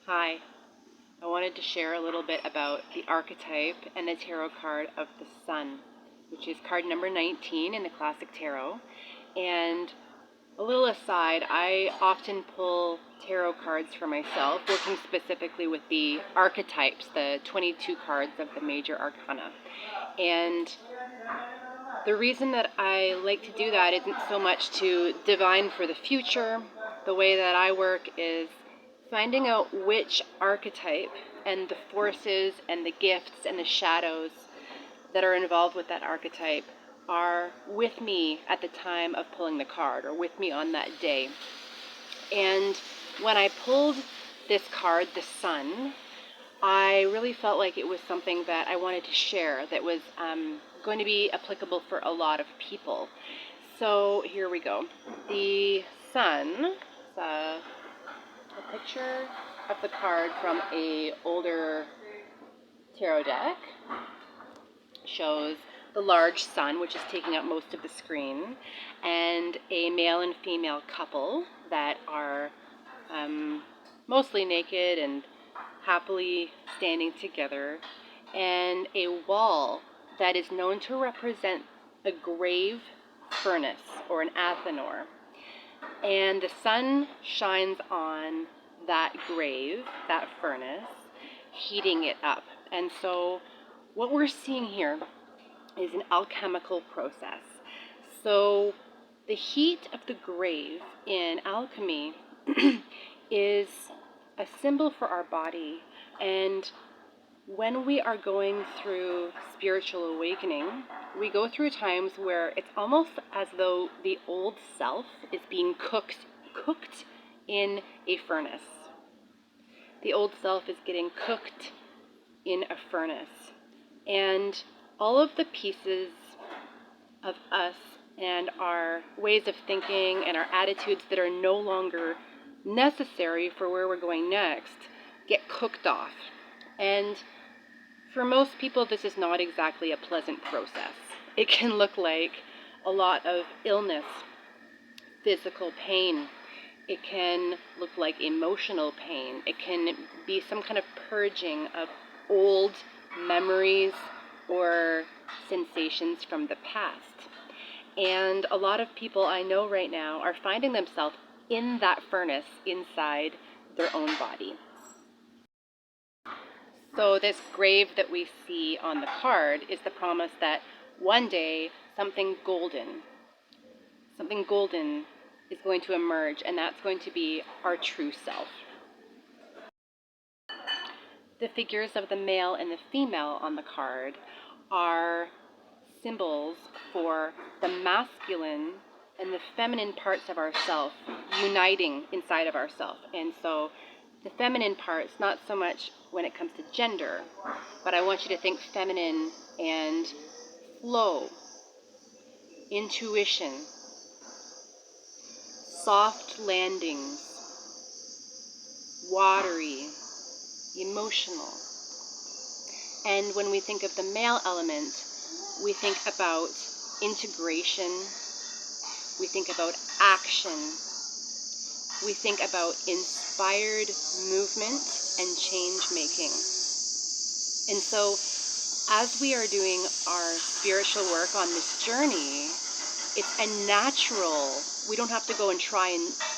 Hi, I wanted to share a little bit about the archetype and the tarot card of the Sun, which is card number 19 in the Classic Tarot. And a little aside, I often pull tarot cards for myself, working specifically with the archetypes, the 22 cards of the major arcana. And the reason that I like to do that isn't so much to divine for the future. The way that I work is finding out which archetype and the forces and the gifts and the shadows that are involved with that archetype are with me at the time of pulling the card, or with me on that day. And when I pulled this card, the Sun, I really felt like it was something that I wanted to share that was going to be applicable for a lot of people. So here we go. The Sun, a picture of the card from a older tarot deck, shows the large sun, which is taking up most of the screen, and a male and female couple that are mostly naked and happily standing together, and a wall that is known to represent a grave furnace or an athanor. And the sun shines on that grave, that furnace, heating it up. And so what we're seeing here is an alchemical process. So the heat of the grave in alchemy is a symbol for our body. And when we are going through spiritual awakening, we go through times where it's almost as though the old self is being cooked in a furnace. The old self is getting cooked in a furnace. And all of the pieces of us and our ways of thinking and our attitudes that are no longer necessary for where we're going next get cooked off. And for most people, this is not exactly a pleasant process. It can look like a lot of illness, physical pain. It can look like emotional pain. It can be some kind of purging of old memories or sensations from the past. And a lot of people I know right now are finding themselves in that furnace inside their own body. So this grave that we see on the card is the promise that one day something golden is going to emerge, and that's going to be our true self. The figures of the male and the female on the card are symbols for the masculine and the feminine parts of ourself uniting inside of ourself. And so the feminine parts, not so much when it comes to gender, but I want you to think feminine and flow, intuition, soft landings, watery, emotional. And when we think of the male element, we think about integration, we think about action, we think about inspired movement and change making. And so as we are doing our spiritual work on this journey, it's a natural, we don't have to go and try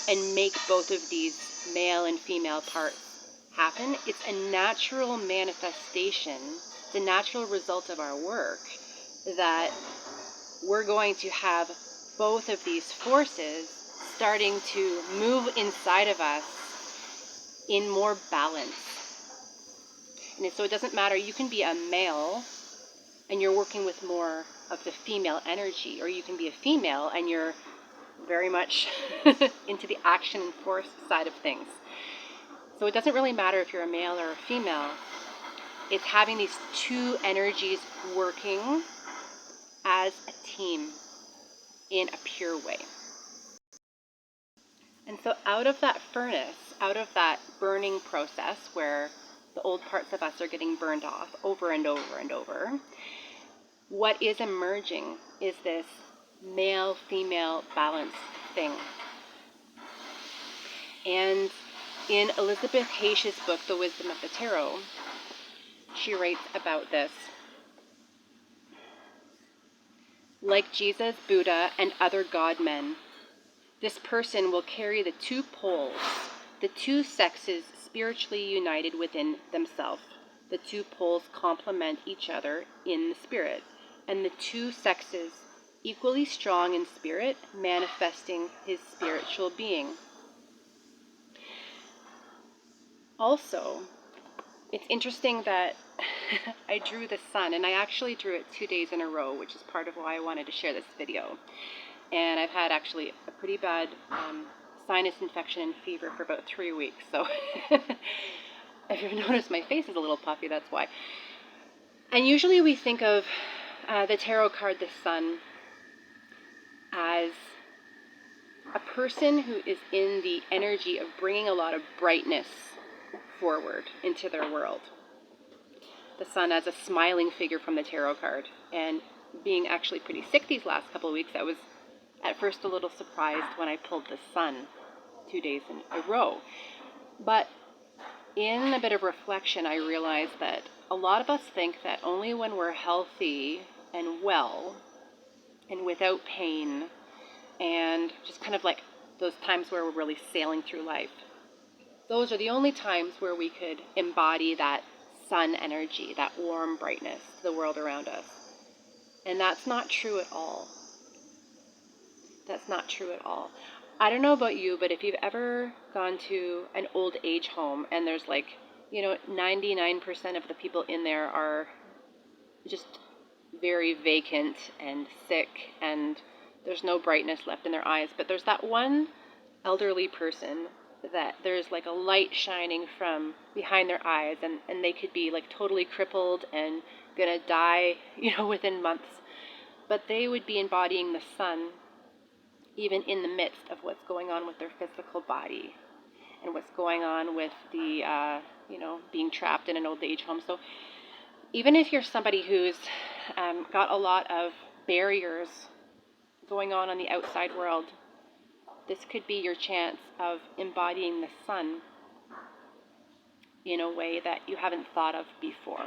and make both of these male and female parts happen. It's a natural manifestation, the natural result of our work, that we're going to have both of these forces starting to move inside of us in more balance. And so it doesn't matter, you can be a male and you're working with more of the female energy, or you can be a female and you're very much into the action and force side of things. So it doesn't really matter if you're a male or a female. It's having these two energies working as a team in a pure way. And so out of that furnace, out of that burning process where the old parts of us are getting burned off over and over and over, what is emerging is this male-female balanced thing. And In Elizabeth Hayes's book, The Wisdom of the Tarot, she writes about this. Like Jesus, Buddha, and other God-men, this person will carry the two poles, the two sexes spiritually united within themselves. The two poles complement each other in the spirit, and the two sexes equally strong in spirit, manifesting his spiritual being. Also, it's interesting that I drew the sun, and I actually drew it 2 days in a row, which is part of why I wanted to share this video. And I've had actually a pretty bad sinus infection and fever for about 3 weeks, so if you've noticed my face is a little puffy, that's why. And usually we think of the tarot card, the sun, as a person who is in the energy of bringing a lot of brightness forward into their world. The sun as a smiling figure from the tarot card. And being actually pretty sick these last couple of weeks, I was at first a little surprised when I pulled the sun 2 days in a row. But in a bit of reflection, I realized that a lot of us think that only when we're healthy and well and without pain and just kind of like those times where we're really sailing through life, those are the only times where we could embody that sun energy, that warm brightness to the world around us. And that's not true at all. That's not true at all. I don't know about you, but if you've ever gone to an old age home and there's 99% of the people in there are just very vacant and sick and there's no brightness left in their eyes, but there's that one elderly person that there's like a light shining from behind their eyes, and they could be like totally crippled and gonna die, within months, but they would be embodying the sun even in the midst of what's going on with their physical body and what's going on with the being trapped in an old age home. So even if you're somebody who's got a lot of barriers going on the outside world, this could be your chance of embodying the sun in a way that you haven't thought of before.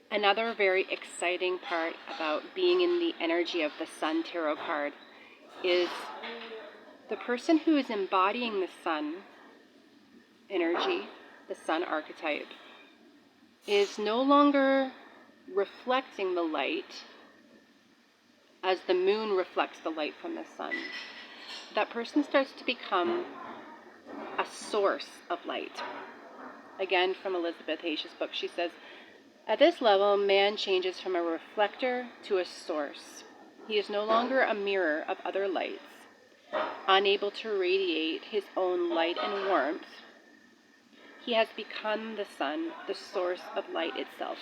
Another very exciting part about being in the energy of the sun tarot card is the person who is embodying the sun energy, the sun archetype, is no longer reflecting the light as the moon reflects the light from the sun. That person starts to become a source of light. Again, from Elizabeth Hayes's book, she says, at this level, man changes from a reflector to a source. He is no longer a mirror of other lights, unable to radiate his own light and warmth. He has become the sun, the source of light itself.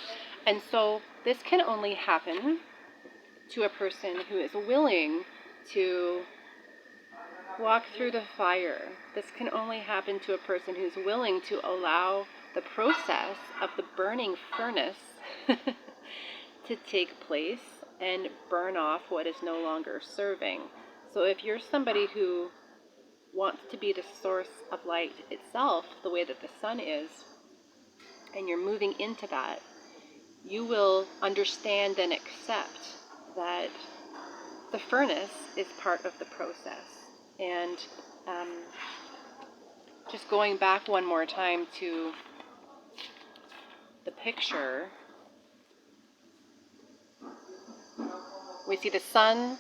And so this can only happen to a person who is willing to walk through the fire. This can only happen to a person who's willing to allow the process of the burning furnace to take place and burn off what is no longer serving. So if you're somebody who wants to be the source of light itself, the way that the sun is, and you're moving into that, you will understand and accept that the furnace is part of the process. And just going back one more time to the picture, we see the sun,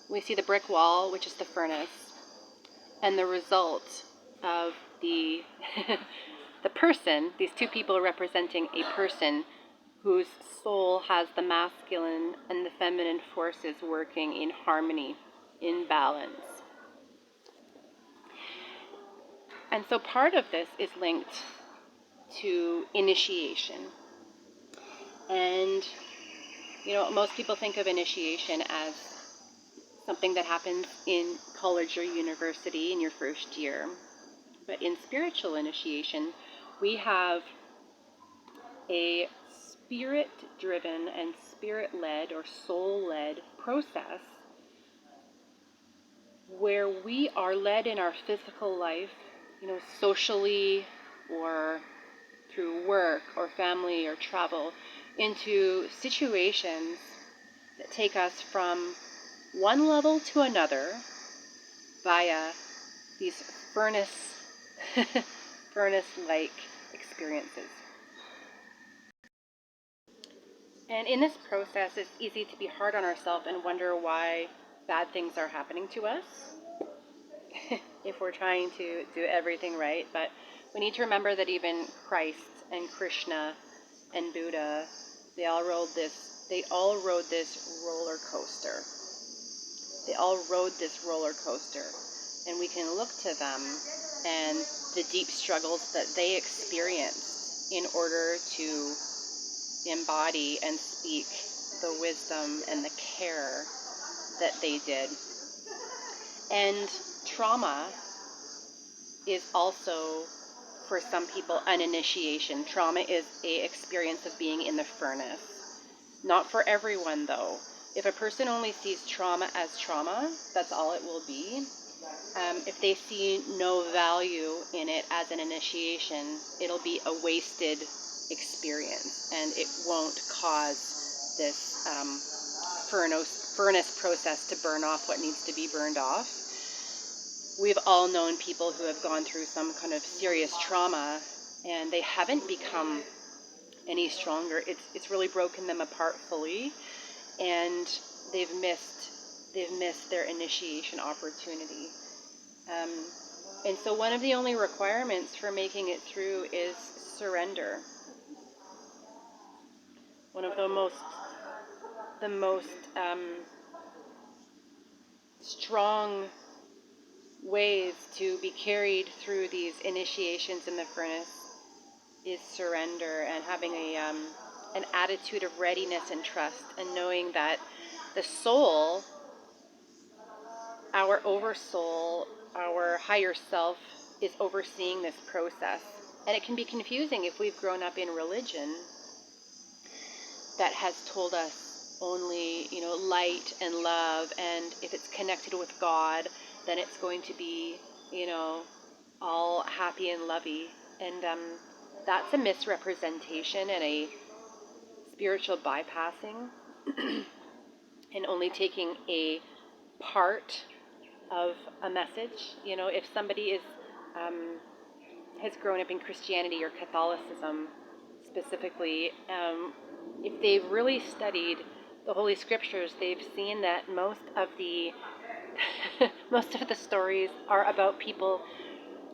we see the brick wall, which is the furnace, and the result of the the person, these two people representing a person whose soul has the masculine and the feminine forces working in harmony, in balance. And so part of this is linked to initiation. And, most people think of initiation as something that happens in college or university in your first year. But in spiritual initiation, we have a spirit-driven and spirit-led or soul-led process where we are led in our physical life, socially or through work or family or travel, into situations that take us from one level to another via these furnace-like experiences. And in this process, it's easy to be hard on ourselves and wonder why bad things are happening to us if we're trying to do everything right. But we need to remember that even Christ and Krishna and Buddha, they all rode this roller coaster. They all rode this roller coaster. And we can look to them and the deep struggles that they experienced in order to embody and speak the wisdom and the care that they did. And trauma is also, for some people, an initiation. Trauma is an experience of being in the furnace. Not for everyone, though. If a person only sees trauma as trauma, that's all it will be. If they see no value in it as an initiation, it'll be a wasted experience, and it won't cause this furnace process to burn off what needs to be burned off. We've all known people who have gone through some kind of serious trauma, and they haven't become any stronger. It's really broken them apart fully, and they've missed their initiation opportunity. And so one of the only requirements for making it through is surrender. One of the most strong ways to be carried through these initiations in the furnace is surrender, and having an attitude of readiness and trust, and knowing that the soul, our oversoul, our higher self, is overseeing this process. And it can be confusing if we've grown up in religion that has told us only, light and love, and if it's connected with God, then it's going to be, all happy and lovey. And that's a misrepresentation and a spiritual bypassing and only taking a part of a message. If somebody has grown up in Christianity or Catholicism specifically, if they've really studied the Holy Scriptures, they've seen that most of the stories are about people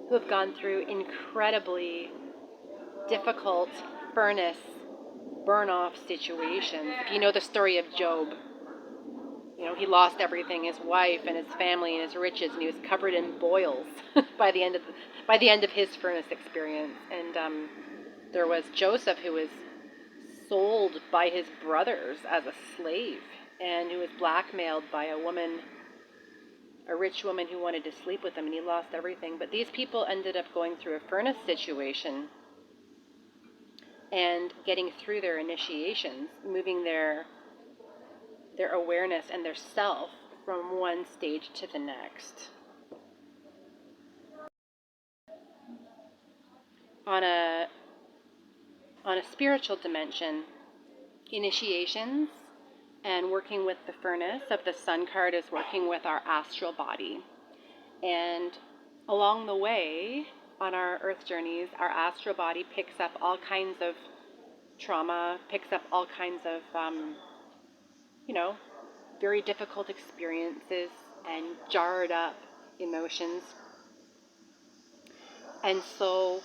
who have gone through incredibly difficult furnace burn-off situations. If you know the story of Job, he lost everything, his wife and his family and his riches, and he was covered in boils by the end of his furnace experience. And there was Joseph, who was sold by his brothers as a slave, and who was blackmailed by a rich woman who wanted to sleep with him, and he lost everything. But these people ended up going through a furnace situation and getting through their initiations, moving their awareness and their self from one stage to the next. On a spiritual dimension, initiations and working with the furnace of the sun card is working with our astral body. And along the way, on our earth journeys, our astral body picks up all kinds of trauma, picks up all kinds of, very difficult experiences and jarred up emotions. And so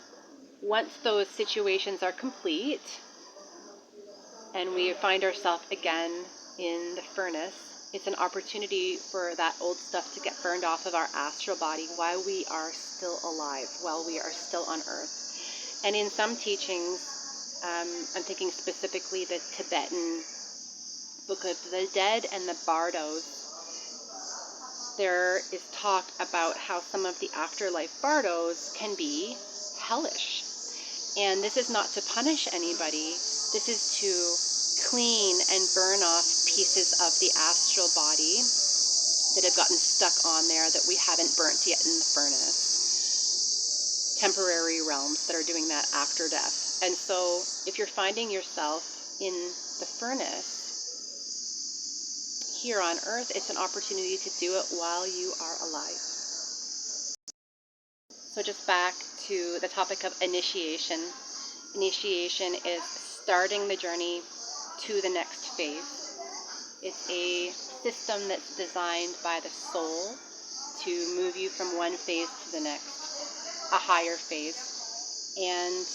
once those situations are complete and we find ourselves again in the furnace, it's an opportunity for that old stuff to get burned off of our astral body while we are still alive, while we are still on earth. And in some teachings, I'm thinking specifically the Tibetan Book of the Dead and the Bardos, there is talk about how some of the afterlife bardos can be hellish. And this is not to punish anybody. This is to clean and burn off pieces of the astral body that have gotten stuck on there that we haven't burnt yet in the furnace. Temporary realms that are doing that after death. And so if you're finding yourself in the furnace here on earth, it's an opportunity to do it while you are alive. So just back to the topic of initiation. Initiation is starting the journey to the next phase. It's a system that's designed by the soul to move you from one phase to the next, a higher phase. And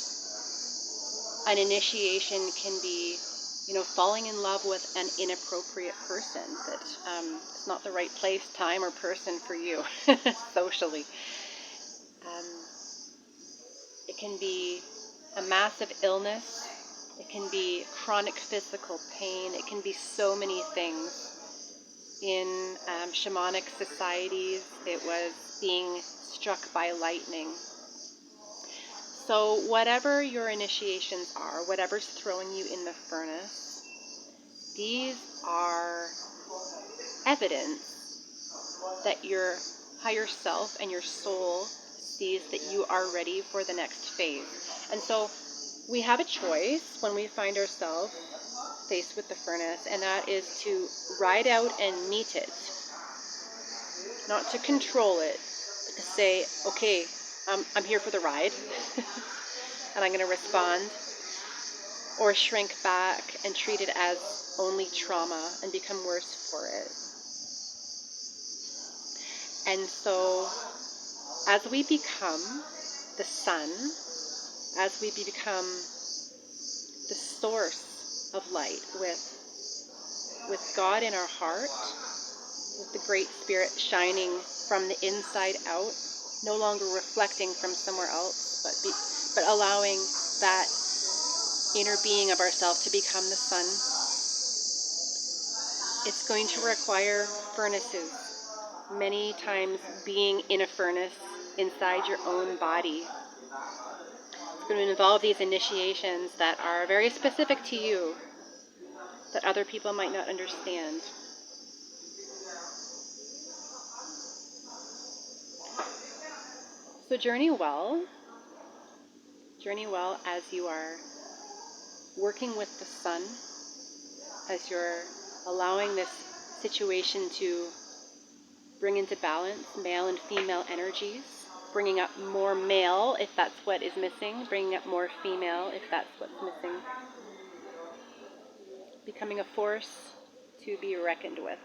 an initiation can be, falling in love with an inappropriate person that it's not the right place, time, or person for you socially. It can be a massive illness. It can be chronic physical pain. It can be so many things. In shamanic societies, it was being struck by lightning. So whatever your initiations are, whatever's throwing you in the furnace, these are evidence that your higher self and your soul sees that you are ready for the next phase. And so we have a choice when we find ourselves faced with the furnace, and that is to ride out and meet it. Not to control it, but to say, okay, I'm here for the ride, and I'm going to respond, or shrink back and treat it as only trauma and become worse for it. And so, as we become the sun, as we become the source of light with God in our heart, with the Great Spirit shining from the inside out, no longer reflecting from somewhere else, but allowing that inner being of ourselves to become the sun. It's going to require furnaces, many times being in a furnace inside your own body. It's going to involve these initiations that are very specific to you, that other people might not understand. So journey well as you are working with the sun, as you're allowing this situation to bring into balance male and female energies, bringing up more male if that's what is missing, bringing up more female if that's what's missing. Becoming a force to be reckoned with.